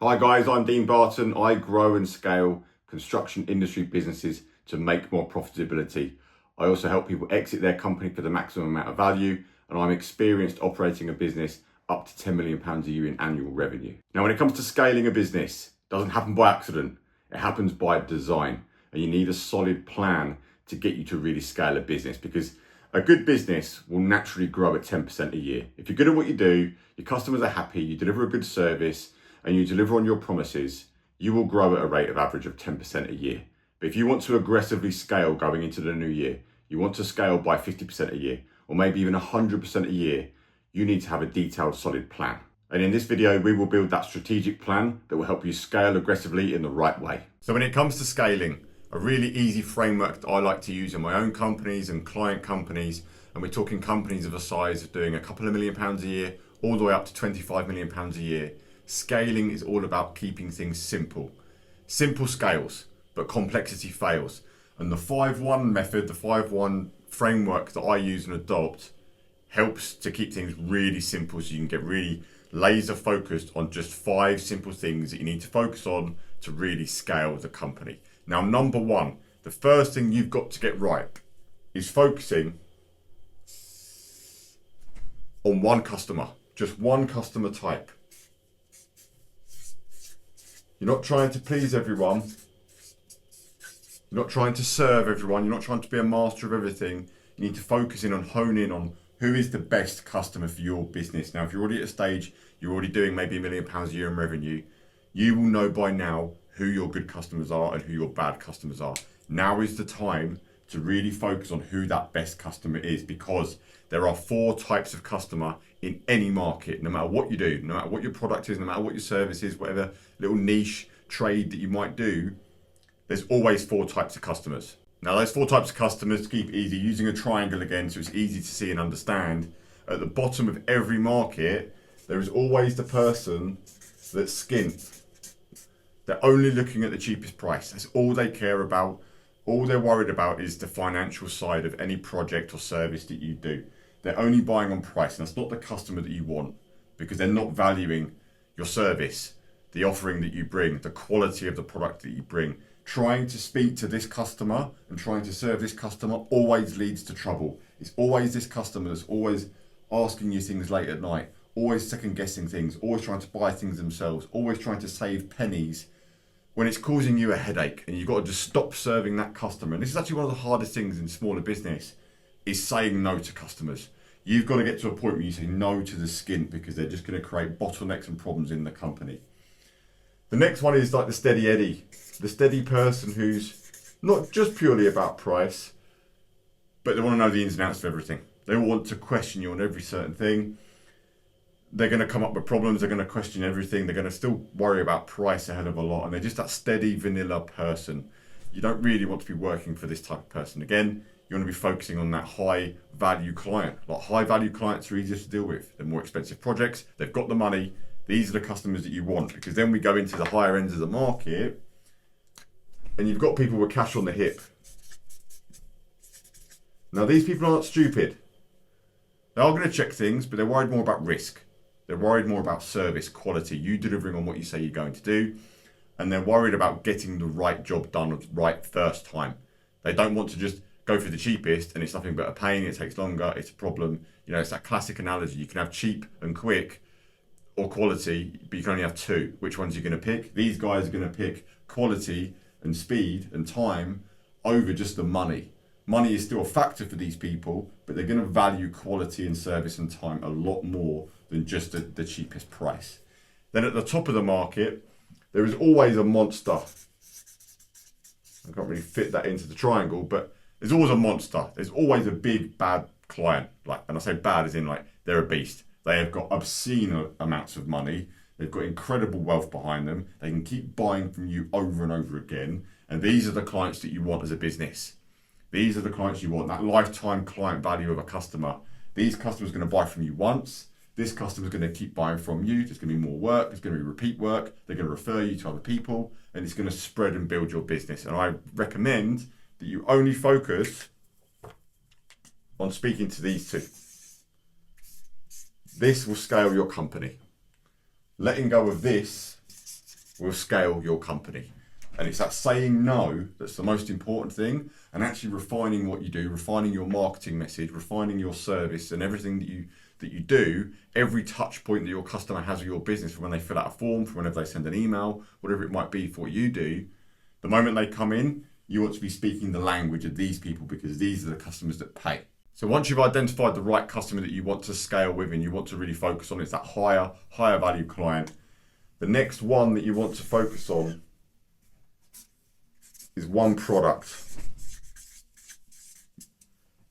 Hi guys, I'm Dean Barton. I grow and scale construction industry businesses to make more profitability. I also help people exit their company for the maximum amount of value, and I'm experienced operating a business up to £10 million a year in annual revenue. Now, when it comes to scaling a business, it doesn't happen by accident. It happens by design, and you need a solid plan to get you to really scale a business, because a good business will naturally grow at 10% a year. If you're good at what you do, your customers are happy, you deliver a good service, and you deliver on your promises, you will grow at a rate of average of 10% a year. But if you want to aggressively scale going into the new year, you want to scale by 50% a year, or maybe even 100% a year, you need to have a detailed, solid plan. And in this video, we will build that strategic plan that will help you scale aggressively in the right way. So when it comes to scaling, a really easy framework that I like to use in my own companies and client companies, and we're talking companies of a size of doing a couple of £1 million a year, all the way up to £25 million a year. Scaling is all about keeping things simple. Simple scales, but complexity fails. And the 5-1 method, the 5-1 framework that I use and adopt helps to keep things really simple, so you can get really laser focused on just 5 simple things that you need to focus on to really scale the company. Now, number 1, the first thing you've got to get right is focusing on one customer, just one customer type. You're not trying to please everyone. You're not trying to serve everyone. You're not trying to be a master of everything. You need to focus in on, hone in on who is the best customer for your business. Now, if you're already at a stage, you're already doing maybe £1 million a year in revenue, you will know by now who your good customers are and who your bad customers are. Now is the time to really focus on who that best customer is, because there are 4 types of customer in any market, no matter what you do, no matter what your product is, no matter what your service is, whatever little niche trade that you might do, there's always 4 types of customers. Now, those 4 types of customers, to keep it easy, using a triangle again so it's easy to see and understand, at the bottom of every market, there is always the person that's skint. They're only looking at the cheapest price. That's all they care about. All they're worried about is the financial side of any project or service that you do. They're only buying on price, and that's not the customer that you want, because they're not valuing your service, the offering that you bring, the quality of the product that you bring. Trying to speak to this customer and trying to serve this customer always leads to trouble. It's always this customer that's always asking you things late at night, always second guessing things, always trying to buy things themselves, always trying to save pennies, when it's causing you a headache, and you've got to just stop serving that customer. And this is actually one of the hardest things in smaller business, is saying no to customers. You've got to get to a point where you say no to the skint, because they're just going to create bottlenecks and problems in the company. The next one is like the steady Eddie, the steady person who's not just purely about price, but they want to know the ins and outs of everything. They want to question you on every certain thing. They're going to come up with problems. They're going to question everything. They're going to still worry about price a hell of a lot. And they're just that steady vanilla person. You don't really want to be working for this type of person. Again, you want to be focusing on that high value client. Like, high value clients are easier to deal with. They're more expensive projects. They've got the money. These are the customers that you want, because then we go into the higher ends of the market and you've got people with cash on the hip. Now, these people aren't stupid. They are going to check things, but they're worried more about risk. They're worried more about service, quality, you delivering on what you say you're going to do. And they're worried about getting the right job done right first time. They don't want to just go for the cheapest and it's nothing but a pain, it takes longer, it's a problem. You know, it's that classic analogy. You can have cheap and quick or quality, but you can only have 2. Which ones are you going to pick? These guys are going to pick quality and speed and time over just the money. Money is still a factor for these people, but they're going to value quality and service and time a lot more than just the cheapest price. Then at the top of the market, there is always a monster. I can't really fit that into the triangle, but there's always a monster. There's always a big bad client. Like, and I say bad as in like they're a beast. They have got obscene amounts of money. They've got incredible wealth behind them. They can keep buying from you over and over again. And these are the clients that you want as a business. These are the clients you want, that lifetime client value of a customer. These customers are going to buy from you once. This customer is going to keep buying from you. There's going to be more work. There's going to be repeat work. They're going to refer you to other people, and it's going to spread and build your business. And I recommend that you only focus on speaking to these 2. This will scale your company. Letting go of this will scale your company. And it's that saying no that's the most important thing, and actually refining what you do, refining your marketing message, refining your service, and everything that you do, every touch point that your customer has with your business, from when they fill out a form, from whenever they send an email, whatever it might be for what you do, the moment they come in, you want to be speaking the language of these people, because these are the customers that pay. So once you've identified the right customer that you want to scale with and you want to really focus on, it's that higher value client. The next one that you want to focus on is one product.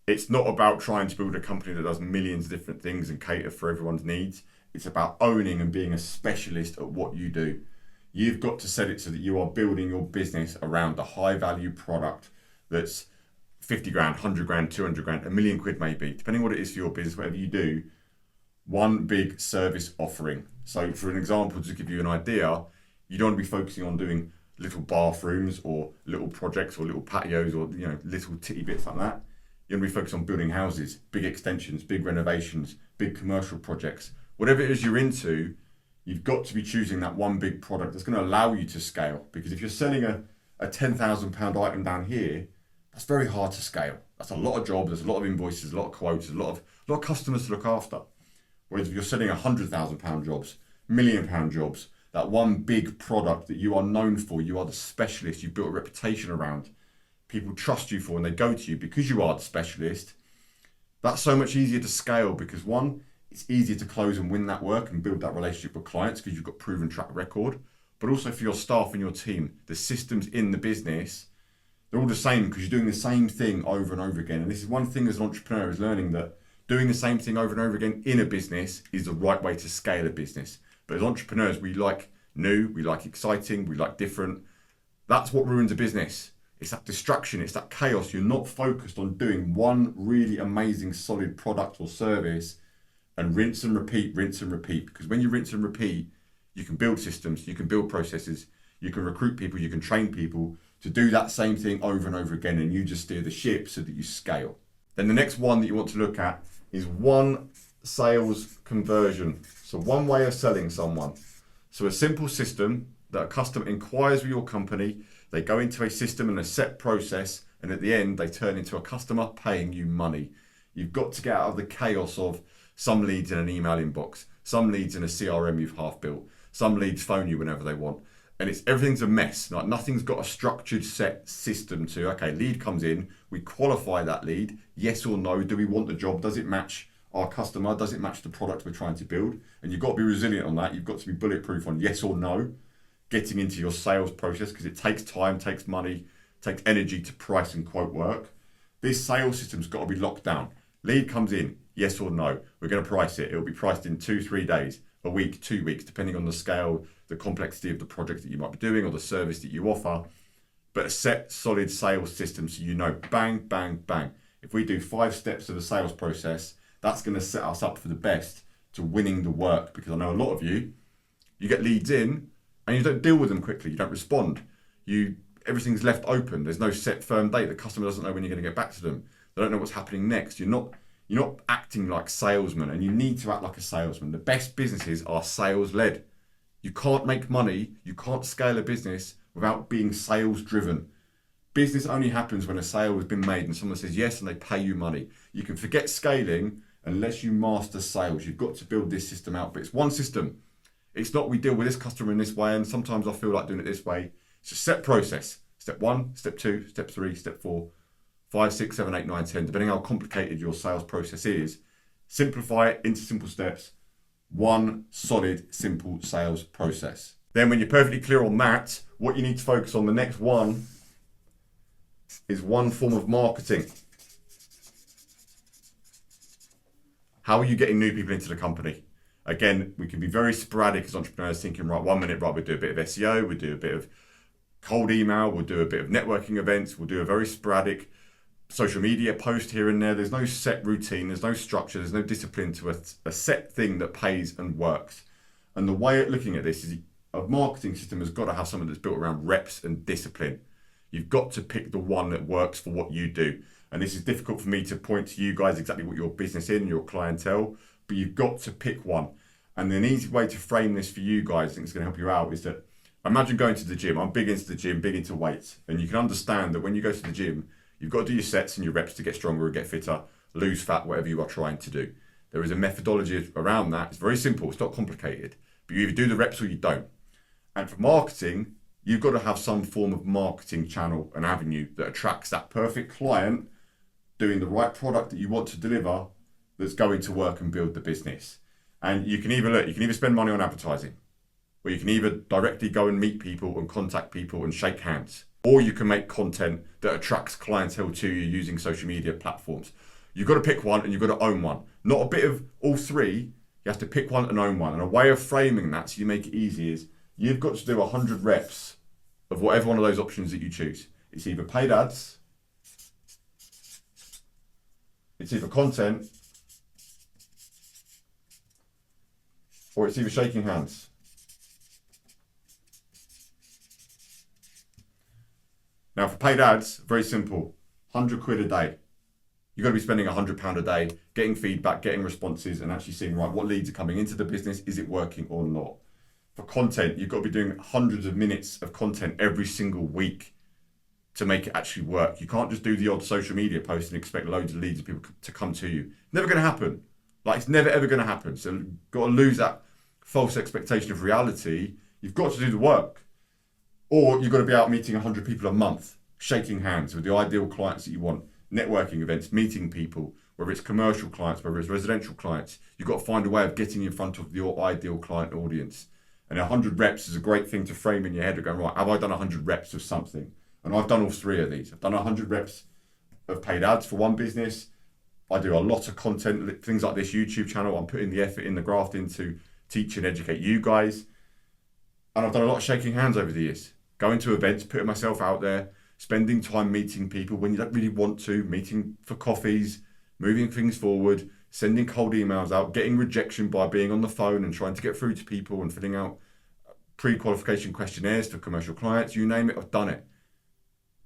It's not about trying to build a company that does millions of different things and cater for everyone's needs. It's about owning and being a specialist at what you do. You've got to set it so that you are building your business around the high value product that's 50 grand, 100 grand, 200 grand, £1 million maybe, depending what it is for your business, whatever you do, one big service offering. So for an example, to give you an idea, you don't want to be focusing on doing little bathrooms or little projects or little patios or little titty bits like that. You're going to be focused on building houses, big extensions, big renovations, big commercial projects. Whatever it is you're into, you've got to be choosing that one big product that's going to allow you to scale. Because if you're selling a £10,000 item down here, that's very hard to scale. That's a lot of jobs, there's a lot of invoices, a lot of quotes, a lot of customers to look after. Whereas if you're selling £100,000 jobs, £1 million jobs, that one big product that you are known for, you are the specialist, you've built a reputation around, people trust you for, and they go to you because you are the specialist, that's so much easier to scale, because one, it's easier to close and win that work and build that relationship with clients because you've got proven track record. But also for your staff and your team, the systems in the business, they're all the same because you're doing the same thing over and over again. And this is one thing as an entrepreneur, is learning that doing the same thing over and over again in a business is the right way to scale a business. But as entrepreneurs, we like new, we like exciting, we like different. That's what ruins a business. It's that distraction, it's that chaos. You're not focused on doing one really amazing, solid product or service and rinse and repeat. Because when you rinse and repeat, you can build systems, you can build processes, you can recruit people, you can train people to do that same thing over and over again, and you just steer the ship so that you scale. Then the next one that you want to look at is one sales conversion. So one way of selling someone. So a simple system that a customer inquires with your company, they go into a system and a set process, and at the end they turn into a customer paying you money. You've got to get out of the chaos of some leads in an email inbox, some leads in a CRM you've half built, some leads phone you whenever they want. And everything's a mess. Like, nothing's got a structured set system to, okay, lead comes in, we qualify that lead, yes or no, do we want the job, does it match our customer, does it match the product we're trying to build? And you've got to be resilient on that, you've got to be bulletproof on yes or no, getting into your sales process, because it takes time, takes money, takes energy to price and quote work. This sales system's got to be locked down. Lead comes in, yes or no, we're going to price it, it'll be priced in 2-3 days, a week, 2 weeks, depending on the scale, the complexity of the project that you might be doing or the service that you offer. But a set, solid sales system, so you know, bang, bang, bang. If we do 5 steps of the sales process, that's going to set us up for the best to winning the work. Because I know a lot of you get leads in and you don't deal with them quickly, you don't respond. Everything's left open, there's no set firm date, the customer doesn't know when you're going to get back to them. They don't know what's happening next. You're not acting like salesmen, and you need to act like a salesman. The best businesses are sales-led. You can't make money, you can't scale a business without being sales-driven. Business only happens when a sale has been made and someone says yes and they pay you money. You can forget scaling unless you master sales. You've got to build this system out, but it's one system. It's not we deal with this customer in this way and sometimes I feel like doing it this way. It's a set process. Step 1, step 2, step 3, step 4, 5, 6, 7, 8, 9, 10, depending how complicated your sales process is. Simplify it into simple steps. One solid, simple sales process. Then when you're perfectly clear on that, what you need to focus on, the next one, is one form of marketing. How are you getting new people into the company? Again, we can be very sporadic as entrepreneurs, thinking, right, 1 minute, right, we'll do a bit of SEO, we'll do a bit of cold email, we'll do a bit of networking events, we'll do a very sporadic social media post here and there. There's no set routine, there's no structure, there's no discipline to a set thing that pays and works. And the way of looking at this is a marketing system has got to have something that's built around reps and discipline. You've got to pick the one that works for what you do. And this is difficult for me to point to you guys exactly what your business is and your clientele, but you've got to pick one. And an easy way to frame this for you guys, I think it's going to help you out, is that Imagine going to the gym. I'm big into the gym, big into weights. And you can understand that when you go to the gym, you've got to do your sets and your reps to get stronger and get fitter, lose fat, whatever you are trying to do. There is a methodology around that. It's very simple. It's not complicated. But you either do the reps or you don't. And for marketing, you've got to have some form of marketing channel and avenue that attracts that perfect client doing the right product that you want to deliver that's going to work and build the business. And you can either spend money on advertising, or you can either directly go and meet people and contact people and shake hands, or you can make content that attracts clientele to you using social media platforms. You've got to pick one and you've got to own one. Not a bit of all three. You have to pick one and own one. And a way of framing that so you make it easy is you've got to do 100 reps of whatever one of those options that you choose. It's either paid ads, it's either content, or it's either shaking hands. Now for paid ads, very simple, 100 quid a day. You've got to be spending £100 a day, getting feedback, getting responses, and actually seeing, right, what leads are coming into the business, is it working or not? For content, you've got to be doing hundreds of minutes of content every single week to make it actually work. You can't just do the odd social media post and expect loads of leads of people to come to you. Never going to happen. Like, it's never ever going to happen. So you've got to lose that false expectation of reality. You've got to do the work. Or you've got to be out meeting 100 people a month, shaking hands with the ideal clients that you want, networking events, meeting people, whether it's commercial clients, whether it's residential clients. You've got to find a way of getting in front of your ideal client audience. And 100 reps is a great thing to frame in your head of going, right, have I done 100 reps of something? And I've done all three of these. I've done 100 reps of paid ads for one business. I do a lot of content, things like this YouTube channel. I'm putting the effort in, the graft into teach and educate you guys. And I've done a lot of shaking hands over the years. Going to events, putting myself out there, spending time meeting people when you don't really want to, meeting for coffees, moving things forward, sending cold emails out, getting rejection by being on the phone and trying to get through to people and filling out pre-qualification questionnaires for commercial clients, you name it, I've done it.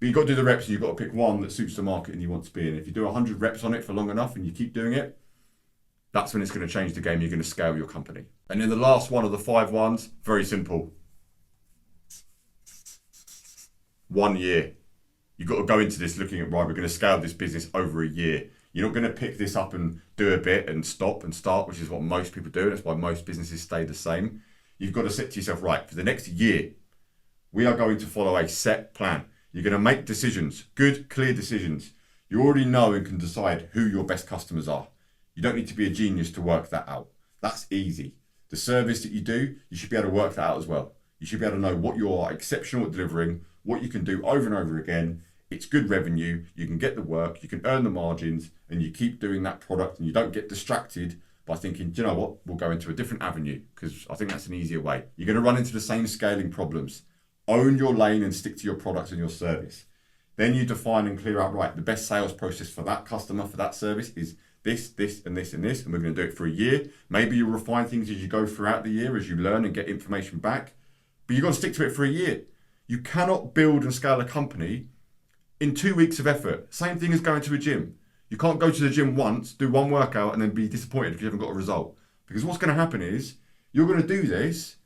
But you've got to do the reps and you've got to pick one that suits the market and you want to be in. If you do 100 reps on it for long enough and you keep doing it, that's when it's going to change the game. You're going to scale your company. And then the last one of the 5 ones, very simple. 1 year. You've got to go into this looking at, right, we're going to scale this business over a year. You're not going to pick this up and do a bit and stop and start, which is what most people do. And that's why most businesses stay the same. You've got to set to yourself, right, for the next year, we are going to follow a set plan. You're going to make decisions, good, clear decisions. You already know and can decide who your best customers are. You don't need to be a genius to work that out. That's easy. The service that you do, you should be able to work that out as well. You should be able to know what you are exceptional at delivering, what you can do over and over again. It's good revenue, you can get the work, you can earn the margins, and you keep doing that product and you don't get distracted by thinking, do you know what, we'll go into a different avenue, because I think that's an easier way. You're going to run into the same scaling problems. Own your lane and stick to your product and your service. Then you define and clear out, right, the best sales process for that customer, for that service is this, this, and this, and this, and we're going to do it for a year. Maybe you'll refine things as you go throughout the year, as you learn and get information back, but you've got to stick to it for a year. You cannot build and scale a company in 2 weeks of effort. Same thing as going to a gym. You can't go to the gym once, do one workout, and then be disappointed if you haven't got a result. Because what's going to happen is you're going to do this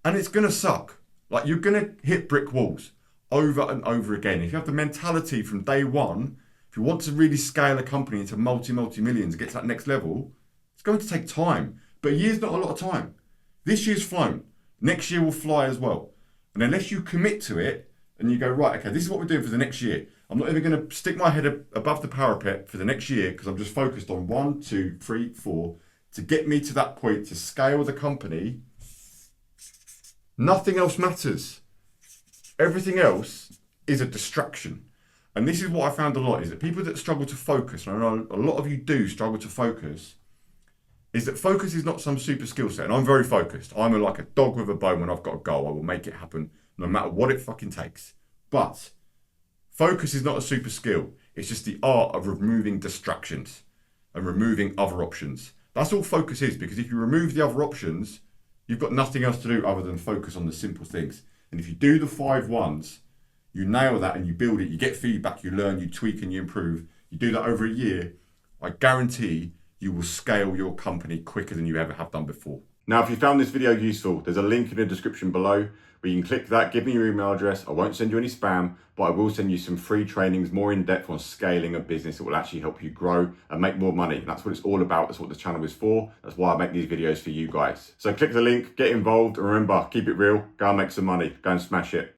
and it's going to suck. Like, you're going to hit brick walls over and over again. If you have the mentality from day one, if you want to really scale a company into multi-millions, get to that next level, it's going to take time. But a year's not a lot of time. This year's flown. Next year will fly as well. And unless you commit to it and you go, right, okay, this is what we're doing for the next year. I'm not even going to stick my head above the parapet for the next year because I'm just focused on 1, 2, 3, 4 to get me to that point to scale the company. Nothing else matters. Everything else is a distraction. And this is what I found a lot, is that people that struggle to focus, and I know a lot of you do struggle to focus, is that focus is not some super skill set. And I'm very focused. I'm like a dog with a bone. When I've got a goal, I will make it happen no matter what it fucking takes. But focus is not a super skill. It's just the art of removing distractions and removing other options. That's all focus is, because if you remove the other options, you've got nothing else to do other than focus on the simple things. And if you do the 5 ones, you nail that and you build it, you get feedback, you learn, you tweak and you improve. You do that over a year, I guarantee you will scale your company quicker than you ever have done before. Now, if you found this video useful, there's a link in the description below where you can click that, give me your email address. I won't send you any spam, but I will send you some free trainings, more in depth on scaling a business that will actually help you grow and make more money. And that's what it's all about. That's what this channel is for. That's why I make these videos for you guys. So click the link, get involved, and remember, keep it real, go and make some money, go and smash it.